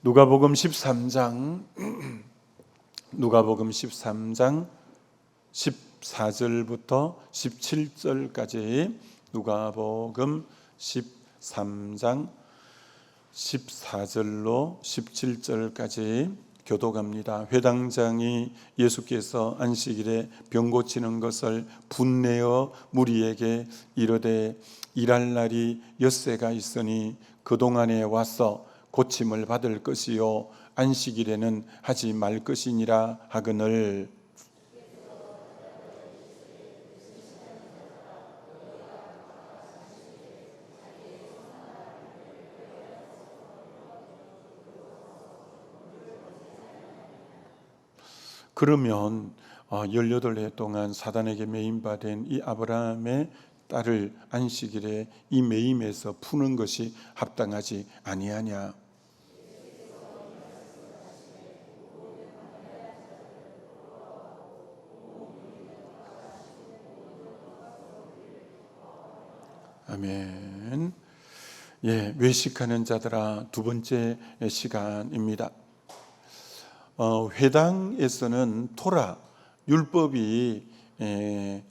누가복음 13장 14절부터 17절까지 누가복음 13장 14절로 17절까지 교독합니다. 회당장이 예수께서 안식일에 병 고치는 것을 분내어 무리에게 이르되 일할 날이 엿새가 있으니 그동안에 와서 고침을 받을 것이요 안식일에는 하지 말 것이니라 하거늘. 그러면 18해 동안 사단에게 매임받은 이 아브라함의 딸을 안식일에 이 매임에서 푸는 것이 합당하지 아니하냐. 아멘. 외식하는 자들아, 두 번째 시간입니다. 회당에서는 토라, 율법이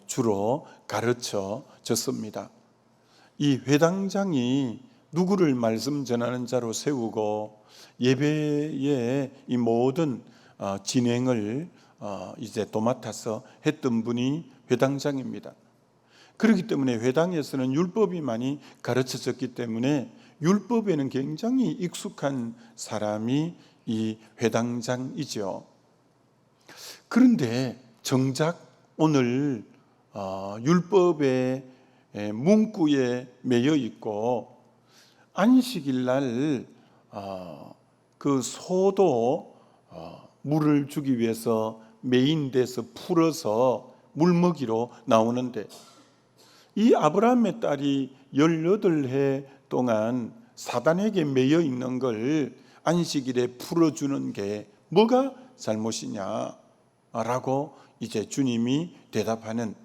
주로 가르쳐졌습니다. 이 회당장이 누구를 말씀 전하는 자로 세우고 예배의 이 모든 진행을 이제 도맡아서 했던 분이 회당장입니다. 그렇기 때문에 회당에서는 율법이 많이 가르쳐졌기 때문에 율법에는 굉장히 익숙한 사람이 이 회당장이죠. 그런데 정작 오늘 율법의 문구에 매여 있고 안식일 날 그 소도 물을 주기 위해서 매인돼서 풀어서 물먹이로 나오는데 이 아브라함의 딸이 18해 동안 사단에게 매여 있는 걸 안식일에 풀어주는 게 뭐가 잘못이냐라고 이제 주님이 대답하는,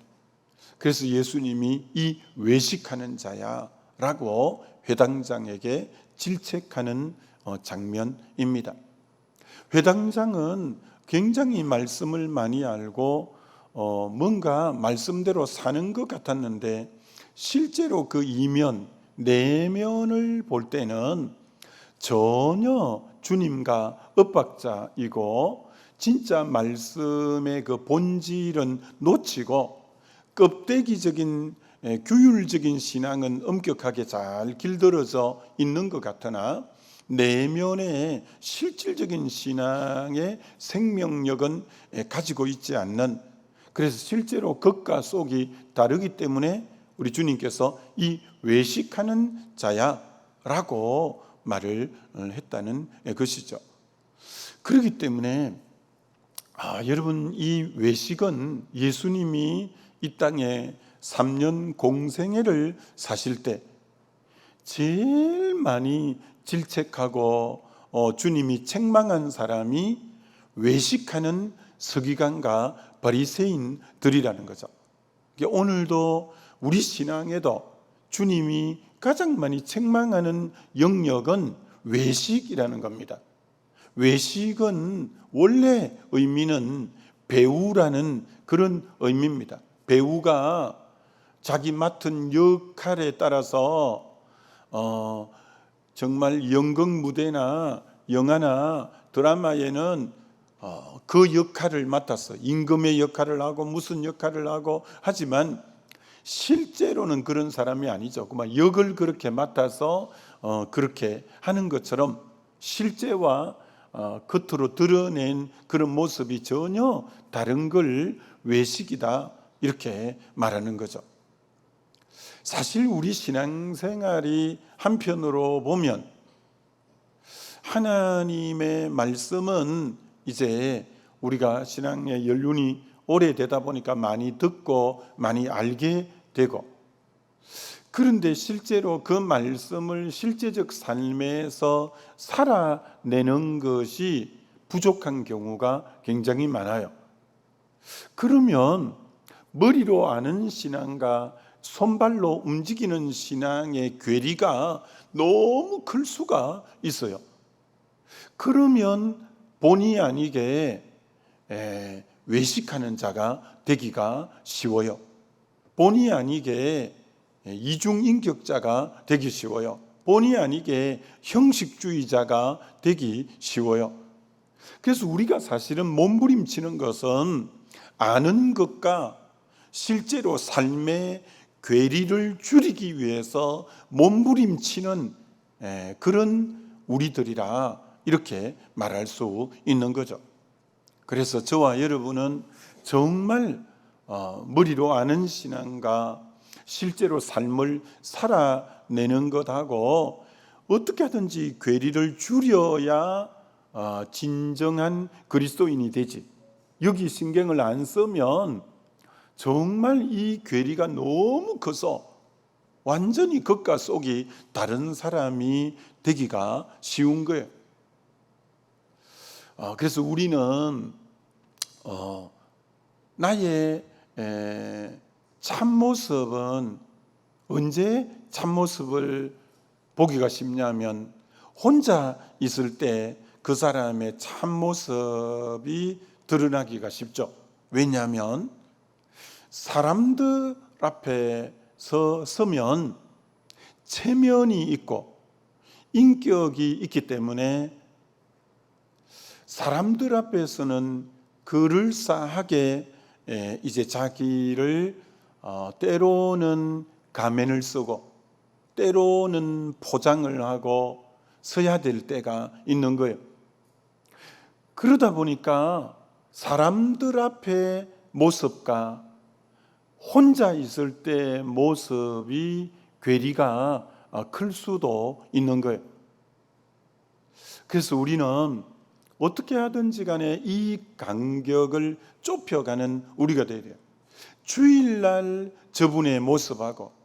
그래서 예수님이 이 외식하는 자야라고 회당장에게 질책하는 장면입니다. 회당장은 굉장히 말씀을 많이 알고 뭔가 말씀대로 사는 것 같았는데 실제로 그 이면 내면을 볼 때는 전혀 주님과 엇박자이고 진짜 말씀의 그 본질은 놓치고 껍데기적인 규율적인 신앙은 엄격하게 잘 길들여져 있는 것 같으나 내면의 실질적인 신앙의 생명력은 가지고 있지 않는, 그래서 실제로 겉과 속이 다르기 때문에 우리 주님께서 이 외식하는 자야라고 말을 했다는 것이죠. 그렇기 때문에 여러분, 이 외식은 예수님이 이 땅에 3년 공생애를 사실 때 제일 많이 질책하고 주님이 책망한 사람이 외식하는 서기관과 바리새인들이라는 거죠. 오늘도 우리 신앙에도 주님이 가장 많이 책망하는 영역은 외식이라는 겁니다. 외식은 원래 의미는 배우라는 그런 의미입니다. 배우가 자기 맡은 역할에 따라서 정말 연극 무대나 영화나 드라마에는 그 역할을 맡아서 임금의 역할을 하고 무슨 역할을 하고 하지만 실제로는 그런 사람이 아니죠. 그만 역을 그렇게 맡아서 그렇게 하는 것처럼 실제와 겉으로 드러낸 그런 모습이 전혀 다른 걸 외식이다 이렇게 말하는 거죠. 사실 우리 신앙생활이 한편으로 보면 하나님의 말씀은 이제 우리가 신앙의 연륜이 오래되다 보니까 많이 듣고 많이 알게 되고, 그런데 실제로 그 말씀을 실제적 삶에서 살아내는 것이 부족한 경우가 굉장히 많아요. 그러면 머리로 아는 신앙과 손발로 움직이는 신앙의 괴리가 너무 클 수가 있어요. 그러면 본의 아니게 외식하는 자가 되기가 쉬워요. 본의 아니게 이중인격자가 되기 쉬워요. 본의 아니게 형식주의자가 되기 쉬워요. 그래서 우리가 사실은 몸부림치는 것은 아는 것과 실제로 삶의 괴리를 줄이기 위해서 몸부림치는 그런 우리들이라 이렇게 말할 수 있는 거죠. 그래서 저와 여러분은 정말 머리로 아는 신앙과 실제로 삶을 살아내는 것하고 어떻게 하든지 괴리를 줄여야 진정한 그리스도인이 되지. 여기 신경을 안 쓰면 정말 이 괴리가 너무 커서 완전히 겉과 속이 다른 사람이 되기가 쉬운 거예요. 그래서 우리는 나의 참모습은 언제 참모습을 보기가 쉽냐면 혼자 있을 때 그 사람의 참모습이 드러나기가 쉽죠. 왜냐하면 사람들 앞에서 서면 체면이 있고 인격이 있기 때문에 사람들 앞에서는 그럴싸하게 이제 자기를 때로는 가면을 쓰고 때로는 포장을 하고 서야 될 때가 있는 거예요. 그러다 보니까 사람들 앞에 모습과 혼자 있을 때 모습이 괴리가 클 수도 있는 거예요. 그래서 우리는 어떻게 하든지 간에 이 간격을 좁혀가는 우리가 되어야 돼요. 주일날 저분의 모습하고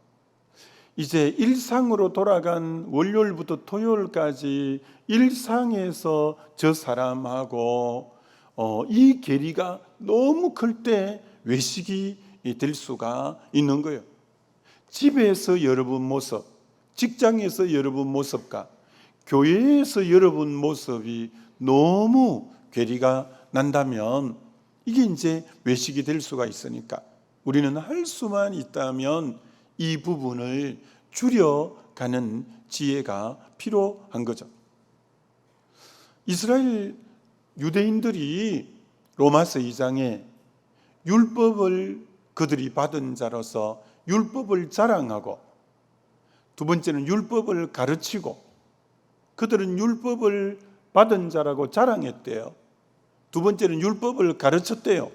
이제 일상으로 돌아간 월요일부터 토요일까지 일상에서 저 사람하고 이 괴리가 너무 클 때 외식이 될 수가 있는 거예요. 집에서 여러분 모습, 직장에서 여러분 모습과 교회에서 여러분 모습이 너무 괴리가 난다면 이게 이제 외식이 될 수가 있으니까 우리는 할 수만 있다면 이 부분을 줄여가는 지혜가 필요한 거죠. 이스라엘 유대인들이 로마서 2장에 율법을 그들이 받은 자로서 율법을 자랑하고 두 번째는 율법을 가르치고 그들은 율법을 받은 자라고 자랑했대요. 두 번째는 율법을 가르쳤대요.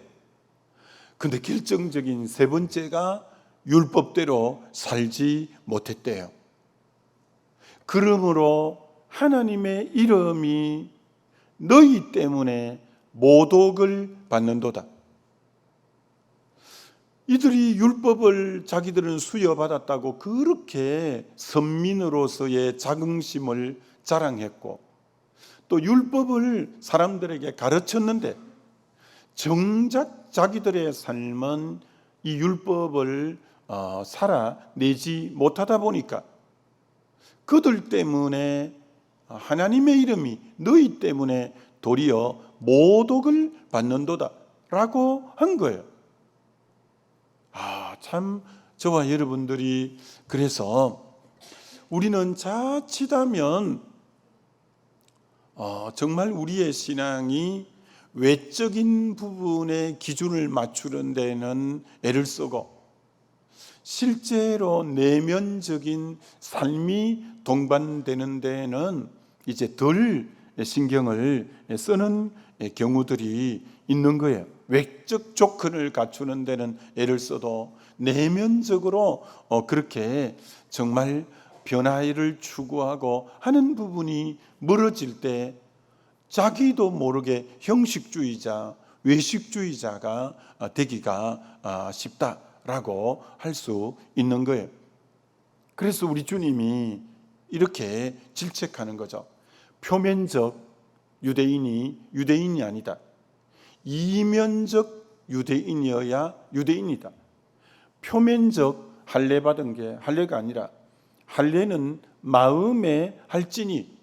근데 결정적인 세 번째가 율법대로 살지 못했대요. 그러므로 하나님의 이름이 너희 때문에 모독을 받는도다. 이들이 율법을 자기들은 수여받았다고 그렇게 선민으로서의 자긍심을 자랑했고 또 율법을 사람들에게 가르쳤는데 정작 자기들의 삶은 이 율법을 살아내지 못하다 보니까 그들 때문에 하나님의 이름이 너희 때문에 도리어 모독을 받는도다 라고 한 거예요. 참 저와 여러분들이 그래서 우리는 자칫하면 정말 우리의 신앙이 외적인 부분에 기준을 맞추는 데는 애를 쓰고 실제로 내면적인 삶이 동반되는 데는 이제 덜 신경을 쓰는 경우들이 있는 거예요. 외적 조건을 갖추는 데는 애를 써도 내면적으로 그렇게 정말 변화를 추구하고 하는 부분이 멀어질 때 자기도 모르게 형식주의자, 외식주의자가 되기가 쉽다라고 할 수 있는 거예요. 그래서 우리 주님이 이렇게 질책하는 거죠. 표면적 유대인이 아니다. 이면적 유대인이어야 유대인이다. 표면적 할례 받은 게 할례가 아니라 할례는 마음의 할진이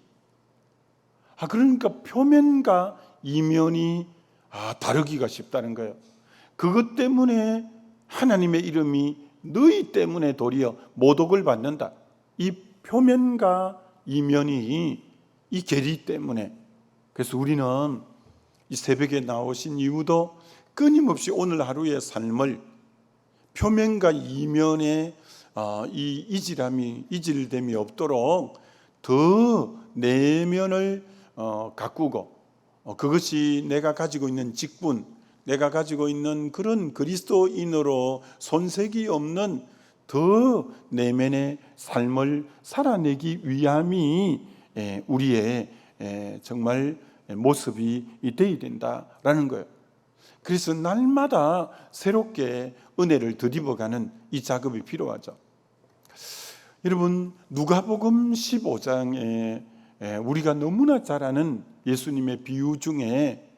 그러니까 표면과 이면이 다르기가 쉽다는 거예요. 그것 때문에 하나님의 이름이 너희 때문에 도리어 모독을 받는다. 이 표면과 이면이 이 계리 때문에. 그래서 우리는 이 새벽에 나오신 이유도 끊임없이 오늘 하루의 삶을 표면과 이면의 이 이질됨이 없도록 더 내면을 가꾸고, 그것이 내가 가지고 있는 직분, 내가 가지고 있는 그런 그리스도인으로 손색이 없는 더 내면의 삶을 살아내기 위함이 우리의 정말 모습이 되어야 된다라는 거예요. 그래서 날마다 새롭게 은혜를 덧입어가는 이 작업이 필요하죠. 여러분, 누가복음 15장에 우리가 너무나 잘 아는 예수님의 비유 중에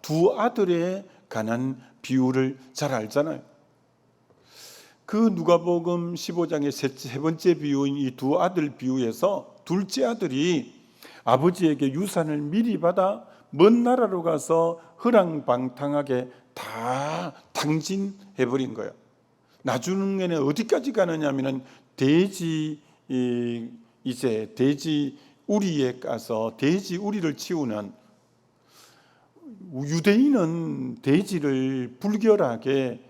두 아들에 관한 비유를 잘 알잖아요. 그 누가복음 15장의 세 번째 비유인 이 두 아들 비유에서 둘째 아들이 아버지에게 유산을 미리 받아 먼 나라로 가서 허랑방탕하게 다 탕진해버린 거예요. 나중에는 어디까지 가느냐면은 돼지 우리에 가서 돼지 우리를 치우는, 유대인은 돼지를 불결하게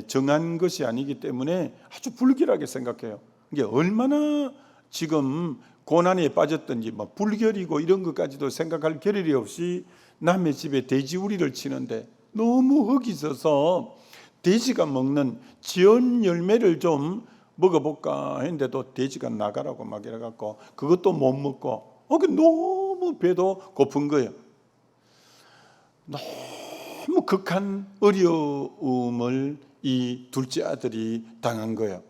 정한 것이 아니기 때문에 아주 불결하게 생각해요. 이게 얼마나 지금 고난에 빠졌던지 불결이고 이런 것까지도 생각할 겨를이 없이 남의 집에 돼지 우리를 치는데, 너무 흙이 져서 돼지가 먹는 지언 열매를 좀 먹어볼까 했는데도 돼지가 나가라고 막 이래갖고 그것도 못 먹고, 너무 배도 고픈 거예요. 너무 극한 어려움을 이 둘째 아들이 당한 거예요.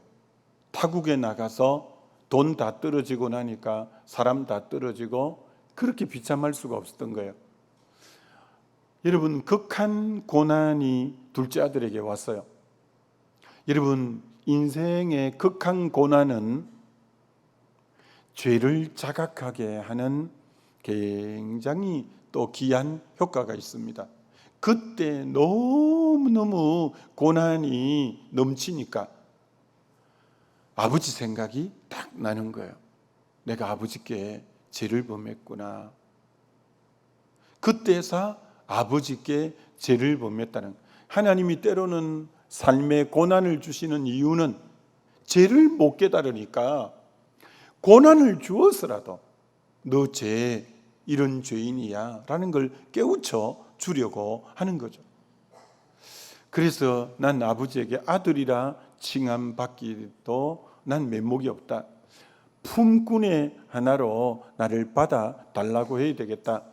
타국에 나가서 돈 다 떨어지고 나니까 사람 다 떨어지고 그렇게 비참할 수가 없었던 거예요. 여러분, 극한 고난이 둘째 아들에게 왔어요. 여러분, 인생의 극한 고난은 죄를 자각하게 하는 굉장히 또 귀한 효과가 있습니다. 그때 너무너무 고난이 넘치니까 아버지 생각이 딱 나는 거예요. 내가 아버지께 죄를 범했구나. 그때서 아버지께 죄를 범했다는, 하나님이 때로는 삶에 고난을 주시는 이유는 죄를 못 깨달으니까 고난을 주어서라도 너 죄, 이런 죄인이야 라는 걸 깨우쳐 주려고 하는 거죠. 그래서 난 아버지에게 아들이라 칭함 받기도 난 면목이 없다. 품꾼의 하나로 나를 받아 달라고 해야 되겠다.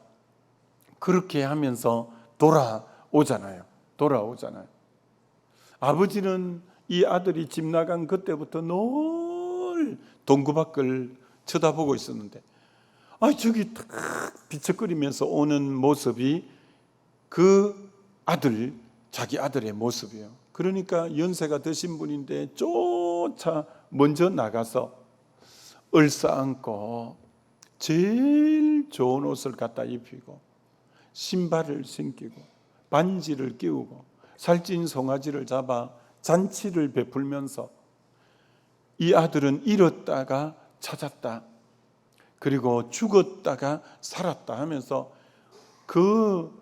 그렇게 하면서 돌아오잖아요. 아버지는 이 아들이 집 나간 그때부터 늘 동구 밖을 쳐다보고 있었는데, 저기 딱 비척거리면서 오는 모습이 그 아들, 자기 아들의 모습이에요. 그러니까 연세가 드신 분인데 쫓아 먼저 나가서 얼싸안고 제일 좋은 옷을 갖다 입히고 신발을 신기고 반지를 끼우고 살찐 송아지를 잡아 잔치를 베풀면서, 이 아들은 잃었다가 찾았다, 그리고 죽었다가 살았다 하면서 그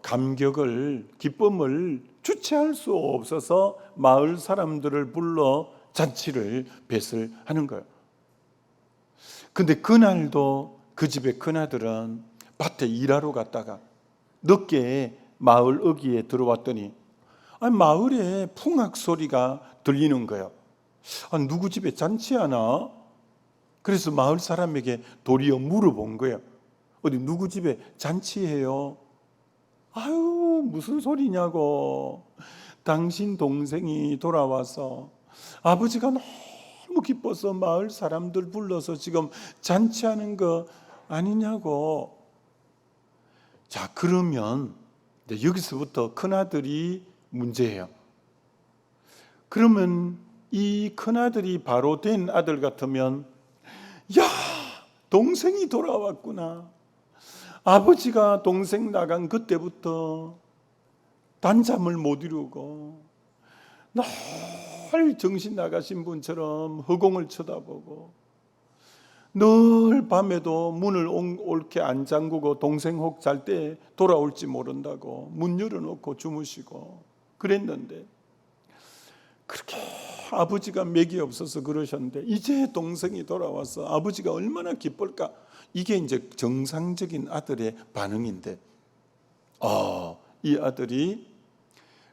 감격을, 기쁨을 주체할 수 없어서 마을 사람들을 불러 잔치를 배설하는 거예요. 근데 그날도 그 집의 큰아들은 밭에 일하러 갔다가 늦게 마을 어귀에 들어왔더니 마을에 풍악 소리가 들리는 거예요. 누구 집에 잔치하나? 그래서 마을 사람에게 도리어 물어본 거예요. 어디 누구 집에 잔치해요? 무슨 소리냐고. 당신 동생이 돌아와서 아버지가 너무 기뻐서 마을 사람들 불러서 지금 잔치하는 거 아니냐고. 자, 그러면 여기서부터 큰아들이 문제예요. 그러면 이 큰아들이 바로 된 아들 같으면, 야, 동생이 돌아왔구나, 아버지가 동생 나간 그때부터 단잠을 못 이루고 늘 정신 나가신 분처럼 허공을 쳐다보고 늘 밤에도 문을 옳게 안 잠그고 동생 혹 잘 때 돌아올지 모른다고 문 열어놓고 주무시고 그랬는데, 그렇게 아버지가 맥이 없어서 그러셨는데 이제 동생이 돌아와서 아버지가 얼마나 기쁠까. 이게 이제 정상적인 아들의 반응인데, 이 아들이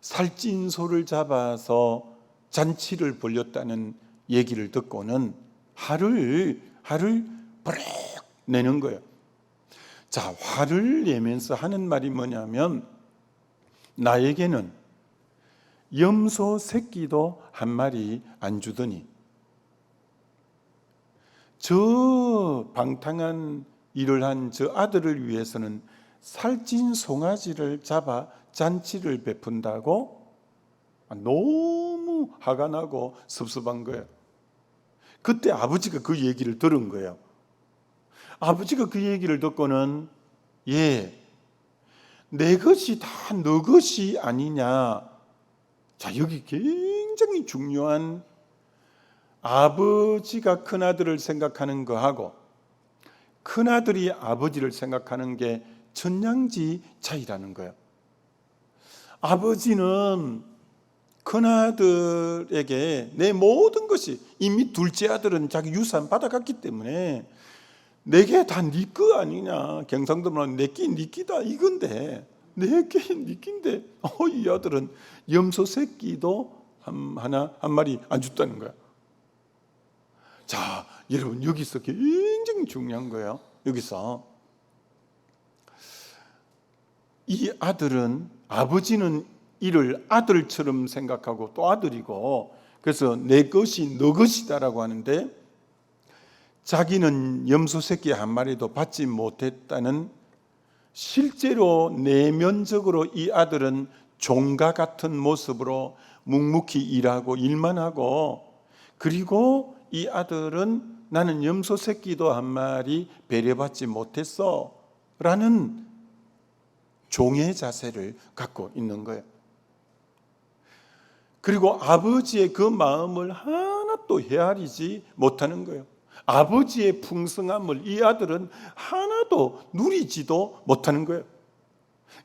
살찐 소를 잡아서 잔치를 벌였다는 얘기를 듣고는 화를 버럭 내는 거예요. 자, 화를 내면서 하는 말이 뭐냐면, 나에게는 염소 새끼도 한 마리 안 주더니 저 방탕한 일을 한 저 아들을 위해서는 살찐 송아지를 잡아 잔치를 베푼다고. 너무 화가 나고 섭섭한 거예요. 그때 아버지가 그 얘기를 들은 거예요. 아버지가 그 얘기를 듣고는 내 것이 다 너 것이 아니냐. 자, 여기 굉장히 중요한, 아버지가 큰아들을 생각하는 거하고 큰아들이 아버지를 생각하는 게 천냥지 차이라는 거예요. 아버지는 큰아들에게 내 모든 것이, 이미 둘째 아들은 자기 유산 받아갔기 때문에 내게 다 네 거 아니냐, 경상도면 내끼 네 끼다 이건데, 내게 네 끼인데 이 아들은 염소 새끼도 한 마리 안 줬다는 거야. 자, 여러분, 여기서 굉장히 중요한 거예요. 여기서 이 아들은, 아버지는 이를 아들처럼 생각하고 또 아들이고, 그래서 내 것이 너 것이다라고 하는데, 자기는 염소 새끼 한 마리도 받지 못했다는, 실제로 내면적으로 이 아들은 종과 같은 모습으로 묵묵히 일하고 일만 하고, 그리고 이 아들은 나는 염소 새끼도 한 마리 배려받지 못했어 라는 종의 자세를 갖고 있는 거예요. 그리고 아버지의 그 마음을 하나도 헤아리지 못하는 거예요. 아버지의 풍성함을 이 아들은 하나도 누리지도 못하는 거예요.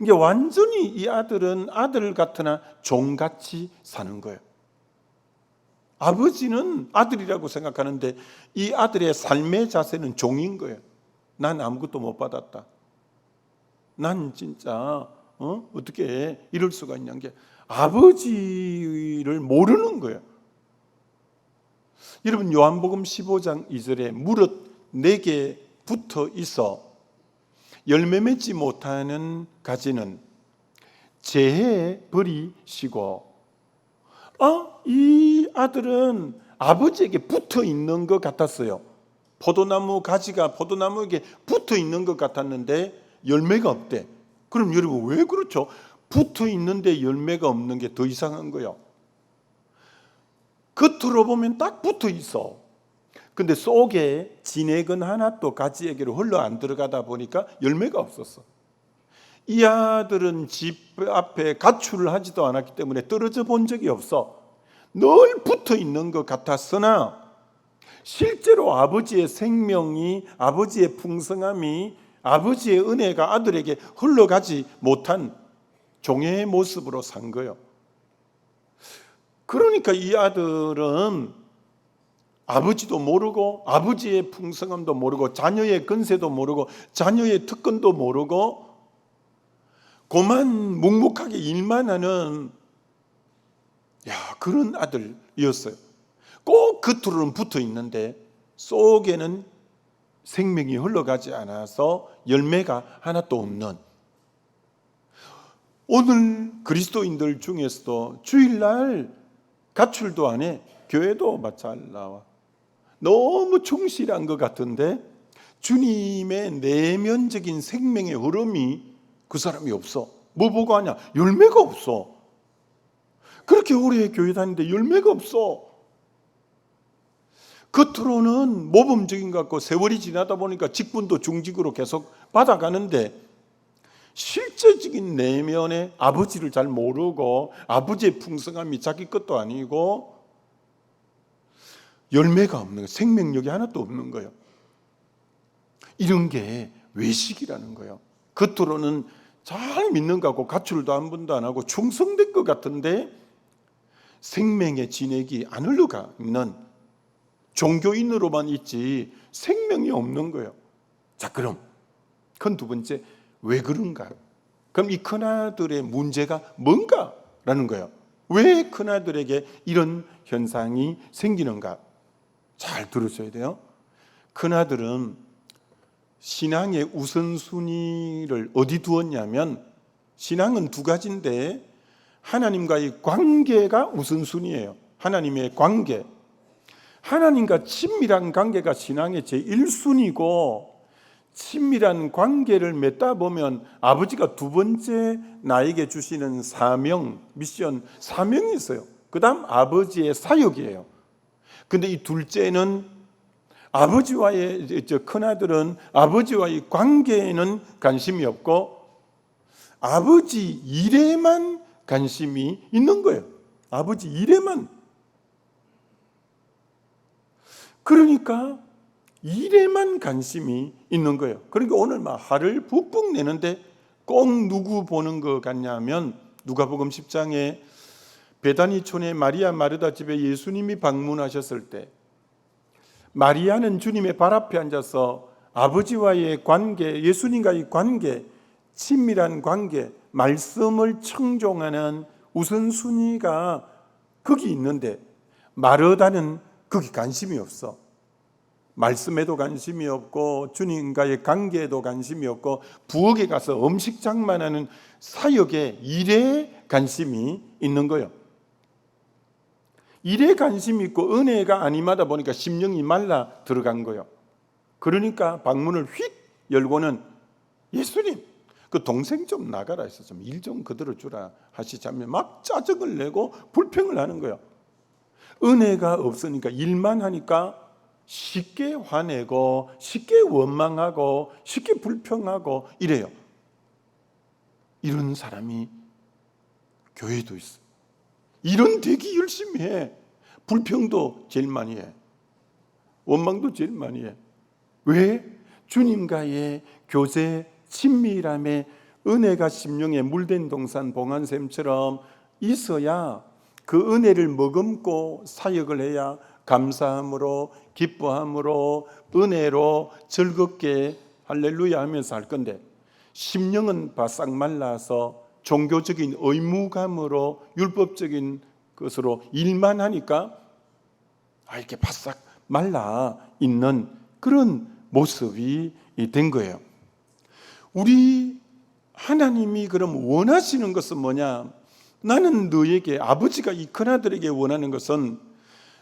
이게 완전히 이 아들은 아들 같으나 종같이 사는 거예요. 아버지는 아들이라고 생각하는데 이 아들의 삶의 자세는 종인 거예요. 난 아무것도 못 받았다. 난 진짜 어떻게 이럴 수가 있냐는 게, 아버지를 모르는 거예요. 여러분, 요한복음 15장 2절에 무릇 내게 붙어 있어 열매 맺지 못하는 가지는 재해 버리시고. 이 아들은 아버지에게 붙어 있는 것 같았어요. 포도나무 가지가 포도나무에게 붙어 있는 것 같았는데 열매가 없대. 그럼 여러분, 왜 그렇죠? 붙어 있는데 열매가 없는 게 더 이상한 거예요. 겉으로 보면 딱 붙어 있어. 근데 속에 진액은 하나도 가지에게로 흘러 안 들어가다 보니까 열매가 없었어. 이 아들은 집 앞에 가출을 하지도 않았기 때문에 떨어져 본 적이 없어. 늘 붙어 있는 것 같았으나 실제로 아버지의 생명이, 아버지의 풍성함이, 아버지의 은혜가 아들에게 흘러가지 못한 종의 모습으로 산 거예요. 그러니까 이 아들은 아버지도 모르고 아버지의 풍성함도 모르고 자녀의 근세도 모르고 자녀의 특권도 모르고 고만 묵묵하게 일만 하는 그런 아들이었어요. 꼭 겉으로는 붙어 있는데 속에는 생명이 흘러가지 않아서 열매가 하나도 없는, 오늘 그리스도인들 중에서도 주일날 가출도 안 해. 교회도 잘 나와. 너무 충실한 것 같은데 주님의 내면적인 생명의 흐름이 그 사람이 없어. 뭐 보고 하냐? 열매가 없어. 그렇게 오래 교회 다니는데 열매가 없어. 겉으로는 모범적인 것 같고 세월이 지나다 보니까 직분도 중직으로 계속 받아가는데 실제적인 내면에 아버지를 잘 모르고 아버지의 풍성함이 자기 것도 아니고 열매가 없는 거예요. 생명력이 하나도 없는 거예요. 이런 게 외식이라는 거예요. 겉으로는 잘 믿는 것 같고 가출도 한 번도 안 하고 충성된 것 같은데 생명의 진액이 안 흘러가 있는 종교인으로만 있지 생명이 없는 거예요. 자, 그럼 큰 두 번째, 왜 그런가? 그럼 이 큰아들의 문제가 뭔가라는 거예요. 왜 큰아들에게 이런 현상이 생기는가? 잘 들으셔야 돼요. 큰아들은 신앙의 우선순위를 어디 두었냐면, 신앙은 두 가지인데 하나님과의 관계가 우선순위예요. 하나님의 관계, 하나님과 친밀한 관계가 신앙의 제1순위고, 친밀한 관계를 맺다 보면 아버지가 두 번째 나에게 주시는 사명, 미션, 사명이 있어요. 그 다음 아버지의 사역이에요. 근데 이 둘째는 아버지와의, 큰아들은 아버지와의 관계에는 관심이 없고 아버지 일에만 관심이 있는 거예요. 아버지 일에만. 그러니까 일에만 관심이 있는 거예요. 그러니까 오늘 막 화를 푹푹 내는데 꼭 누구 보는 것 같냐면, 누가복음 10장에 베다니촌의 마리아 마르다 집에 예수님이 방문하셨을 때 마리아는 주님의 발 앞에 앉아서 아버지와의 관계, 예수님과의 관계, 친밀한 관계, 말씀을 청종하는 우선순위가 거기 있는데 마르다는 거기 관심이 없어. 말씀에도 관심이 없고 주님과의 관계에도 관심이 없고 부엌에 가서 음식 장만하는 사역에, 일에 관심이 있는 거예요. 일에 관심이 있고 은혜가 아님하다 보니까 심령이 말라 들어간 거예요. 그러니까 방문을 휙 열고는 예수님, 그 동생 좀 나가라 해서 좀 일 좀 그대로 주라 하시자면 막 짜증을 내고 불평을 하는 거예요. 은혜가 없으니까 일만 하니까 쉽게 화내고 쉽게 원망하고 쉽게 불평하고 이래요. 이런 사람이 교회도 있어. 일은 되게 열심히 해. 불평도 제일 많이 해. 원망도 제일 많이 해. 왜? 주님과의 교제, 친밀함에 은혜가 심령에 물된 동산 봉안샘처럼 있어야 그 은혜를 머금고 사역을 해야 감사함으로, 기뻐함으로, 은혜로 즐겁게 할렐루야 하면서 할 건데, 심령은 바싹 말라서 종교적인 의무감으로 율법적인 것으로 일만 하니까 이렇게 바싹 말라 있는 그런 모습이 된 거예요. 우리 하나님이 그럼 원하시는 것은 뭐냐? 나는 너에게, 아버지가 이 큰아들에게 원하는 것은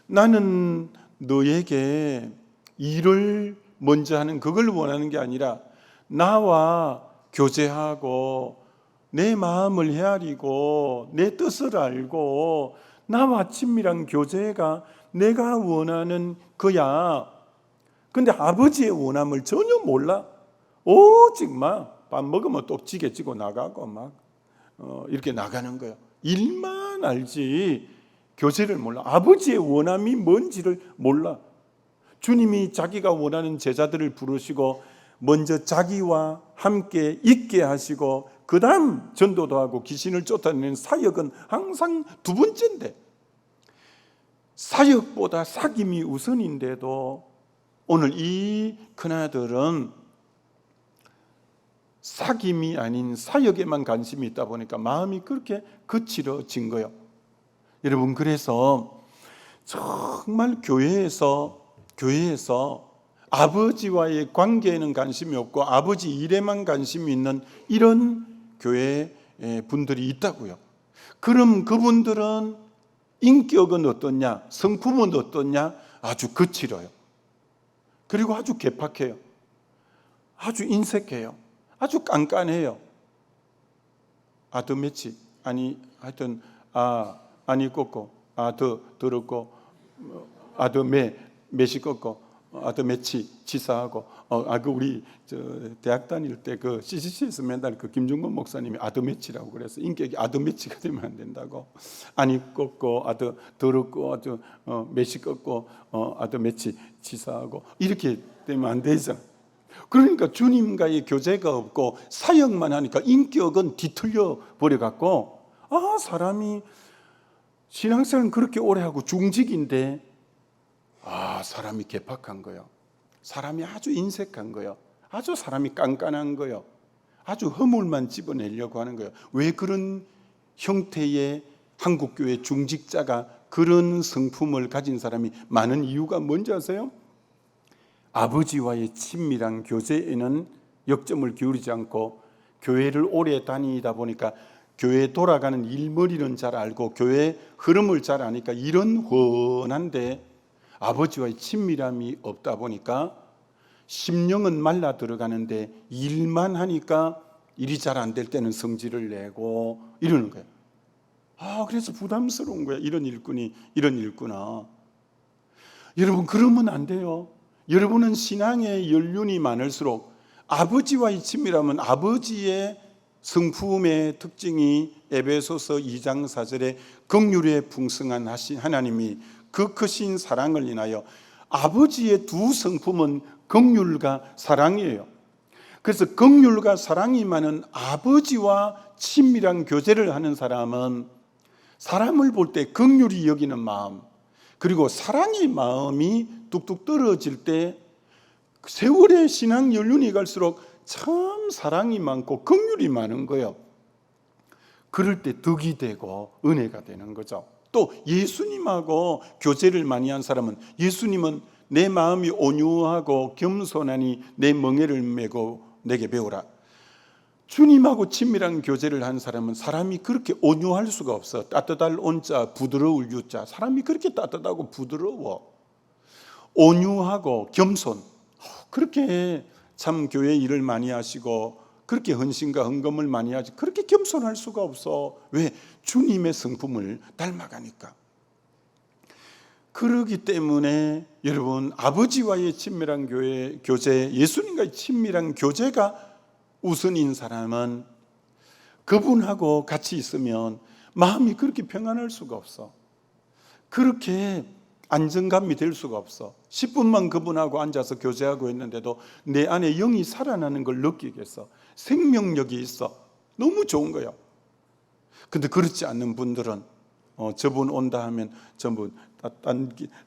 나는 너에게 일을 먼저 하는 그걸 원하는 게 아니라 나와 교제하고 내 마음을 헤아리고 내 뜻을 알고 나와 친밀한 교제가 내가 원하는 거야. 근데 아버지의 원함을 전혀 몰라. 오직 막 밥 먹으면 또 찌개 찌고 나가고 막 이렇게 나가는 거예요. 일만 알지 교제를 몰라. 아버지의 원함이 뭔지를 몰라. 주님이 자기가 원하는 제자들을 부르시고 먼저 자기와 함께 있게 하시고 그 다음 전도도 하고 귀신을 쫓아내는 사역은 항상 두 번째인데, 사역보다 사귐이 우선인데도 오늘 이 큰아들은 사귐이 아닌 사역에만 관심이 있다 보니까 마음이 그렇게 거칠어진 거예요. 여러분, 그래서 정말 교회에서 아버지와의 관계에는 관심이 없고 아버지 일에만 관심이 있는 이런 교회 분들이 있다고요. 그럼 그분들은 인격은 어떠냐? 성품은 어떠냐? 아주 거칠어요. 그리고 아주 개팍해요. 아주 인색해요. 아주 깐깐해요. 더 맺지? 아니, 하여튼, 아니 꺾고, 더 들었고, 더 매시 꺾고, 아들 매치 지사하고 우리 대학 다닐 때 그 CCC에서 맨날 그 김중건 목사님이 아들 매치라고 그래서 인격이 아들 매치가 되면 안 된다고. 안이 꺾고 아들 더럽고 아주 매치 꺾고 아들 매치 지사하고 이렇게 되면 안 되잖아. 그러니까 주님과의 교제가 없고 사역만 하니까 인격은 뒤틀려 버려 갖고 사람이 신앙생활은 그렇게 오래 하고 중직인데 사람이 개팍한 거요. 사람이 아주 인색한 거요. 아주 사람이 깐깐한 거요. 아주 허물만 집어내려고 하는 거요. 왜 그런 형태의 한국교회 중직자가 그런 성품을 가진 사람이 많은 이유가 뭔지 아세요? 아버지와의 친밀한 교제에는 역점을 기울이지 않고 교회를 오래 다니다 보니까 교회 돌아가는 일머리는 잘 알고 교회 흐름을 잘 아니까 이런 훤한데 아버지와의 친밀함이 없다 보니까 심령은 말라 들어가는데 일만 하니까 일이 잘 안 될 때는 성질을 내고 이러는 거예요. 그래서 부담스러운 거야. 이런 일꾼이 이런 일구나. 여러분 그러면 안 돼요. 여러분은 신앙의 연륜이 많을수록 아버지와의 친밀함은 아버지의 성품의 특징이 에베소서 2장 4절에 긍휼에 풍성한 하나님이 그 크신 사랑을 인하여 아버지의 두 성품은 긍휼과 사랑이에요. 그래서 긍휼과 사랑이 많은 아버지와 친밀한 교제를 하는 사람은 사람을 볼 때 긍휼히 여기는 마음 그리고 사랑의 마음이 뚝뚝 떨어질 때 세월의 신앙 연륜이 갈수록 참 사랑이 많고 긍휼이 많은 거예요. 그럴 때 덕이 되고 은혜가 되는 거죠. 또 예수님하고 교제를 많이 한 사람은 예수님은 내 마음이 온유하고 겸손하니 내 멍에를 메고 내게 배우라. 주님하고 친밀한 교제를 한 사람은 사람이 그렇게 온유할 수가 없어. 따뜻할 온자 부드러울 유자. 사람이 그렇게 따뜻하고 부드러워. 온유하고 겸손. 그렇게 참 교회 일을 많이 하시고 그렇게 헌신과 헌금을 많이 하지 그렇게 겸손할 수가 없어. 왜? 주님의 성품을 닮아가니까. 그러기 때문에 여러분 아버지와의 친밀한 교제, 예수님과의 친밀한 교제가 우선인 사람은 그분하고 같이 있으면 마음이 그렇게 평안할 수가 없어. 그렇게 안정감이 될 수가 없어. 10분만 그분하고 앉아서 교제하고 있는데도 내 안에 영이 살아나는 걸 느끼겠어. 생명력이 있어. 너무 좋은 거예요. 근데 그렇지 않는 분들은 저분 온다 하면 전부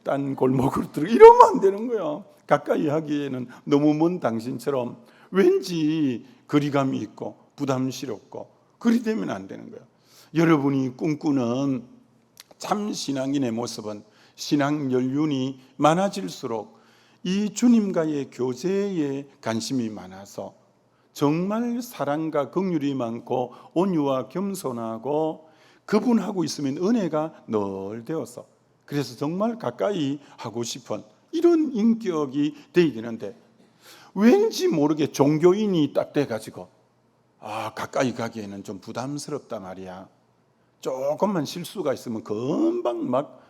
딴 골목으로 들어 이러면 안 되는 거야. 가까이 하기에는 너무 먼 당신처럼 왠지 거리감이 있고 부담스럽고 그리 되면 안 되는 거야. 여러분이 꿈꾸는 참 신앙인의 모습은 신앙 연륜이 많아질수록 이 주님과의 교제에 관심이 많아서 정말 사랑과 긍휼이 많고 온유와 겸손하고 그분하고 있으면 은혜가 늘 되어서 그래서 정말 가까이 하고 싶은 이런 인격이 되어야 되는데 왠지 모르게 종교인이 딱 돼가지고 가까이 가기에는 좀 부담스럽다 말이야. 조금만 실수가 있으면 금방 막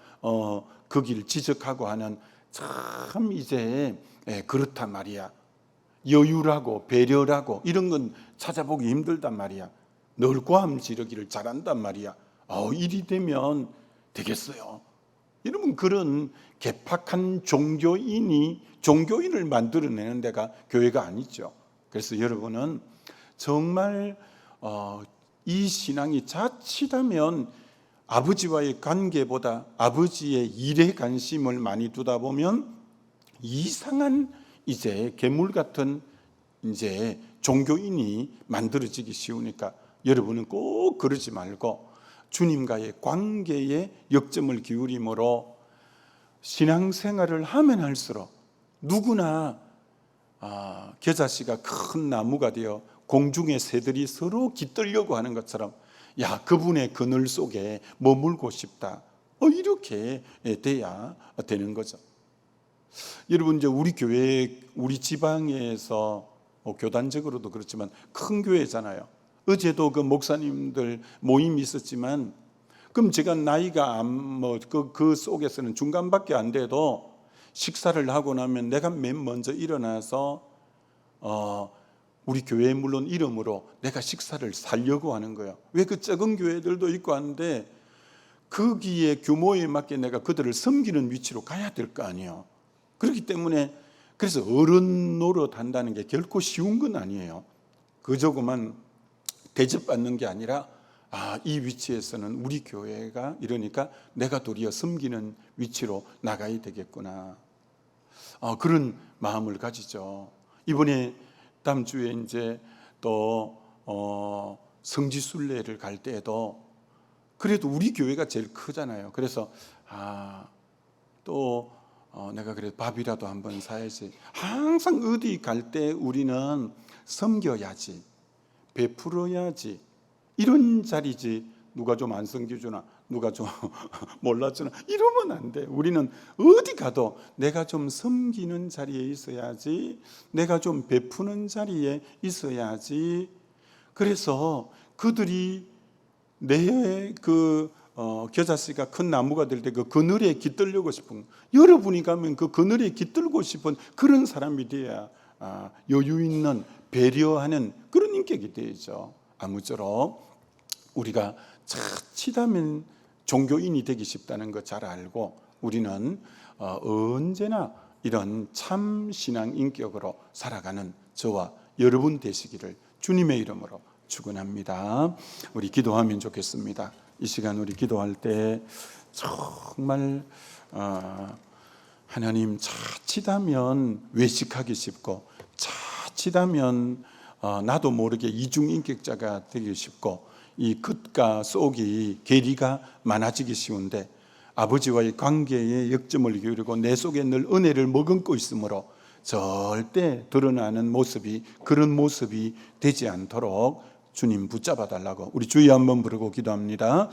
그 길 지적하고 하는 참 이제 그렇단 말이야. 여유라고 배려라고 이런 건 찾아보기 힘들단 말이야. 늘 고함 지르기를 잘한단 말이야. 일이 되면 되겠어요. 여러분 그런 개팍한 종교인을 만들어내는 데가 교회가 아니죠. 그래서 여러분은 정말 이 신앙이 자칫하면 아버지와의 관계보다 아버지의 일에 관심을 많이 두다 보면 이상한 이제 괴물 같은 이제 종교인이 만들어지기 쉬우니까 여러분은 꼭 그러지 말고 주님과의 관계에 역점을 기울임으로 신앙생활을 하면 할수록 누구나 겨자씨가 큰 나무가 되어 공중의 새들이 서로 깃들려고 하는 것처럼 그분의 그늘 속에 머물고 싶다. 이렇게 돼야 되는 거죠. 여러분 이제 우리 교회, 우리 지방에서 교단적으로도 그렇지만 큰 교회잖아요. 어제도 그 목사님들 모임이 있었지만, 그럼 제가 나이가 그 속에서는 중간밖에 안 돼도 식사를 하고 나면 내가 맨 먼저 일어나서 우리 교회 물론 이름으로 내가 식사를 살려고 하는 거예요. 왜 그 작은 교회들도 있고 하는데 거기에 규모에 맞게 내가 그들을 섬기는 위치로 가야 될 거 아니에요. 그렇기 때문에 그래서 어른 노릇 한다는 게 결코 쉬운 건 아니에요. 그저그만 대접받는 게 아니라 이 위치에서는 우리 교회가 이러니까 내가 도리어 섬기는 위치로 나가야 되겠구나. 그런 마음을 가지죠. 이번에 다음 주에 이제 또 성지순례를 갈 때에도 그래도 우리 교회가 제일 크잖아요. 그래서 또 내가 그래도 밥이라도 한번 사야지. 항상 어디 갈 때 우리는 섬겨야지, 베풀어야지, 이런 자리지. 누가 좀 안 섬겨주나, 누가 좀 몰라주나 이러면 안 돼. 우리는 어디 가도 내가 좀 섬기는 자리에 있어야지, 내가 좀 베푸는 자리에 있어야지. 그래서 그들이 내 겨자씨가 큰 나무가 될 때 그 그늘에 깃들려고 싶은, 여러분이 가면 그 그늘에 깃들고 싶은 그런 사람이 돼야 여유 있는 배려하는 그런 인격이 되죠. 아무쪼록 우리가 자칫하면 종교인이 되기 쉽다는 거 잘 알고 우리는 언제나 이런 참 신앙 인격으로 살아가는 저와 여러분 되시기를 주님의 이름으로 축원합니다. 우리 기도하면 좋겠습니다. 이 시간 우리 기도할 때 정말 하나님, 자칫하면 외식하기 쉽고 자칫하면 나도 모르게 이중인격자가 되기 쉽고 이 겉과 속이 괴리가 많아지기 쉬운데 아버지와의 관계에 역점을 기울이고 내 속에 늘 은혜를 머금고 있으므로 절대 드러나는 모습이 그런 모습이 되지 않도록 주님 붙잡아 달라고 우리 주여 한번 부르고 기도합니다.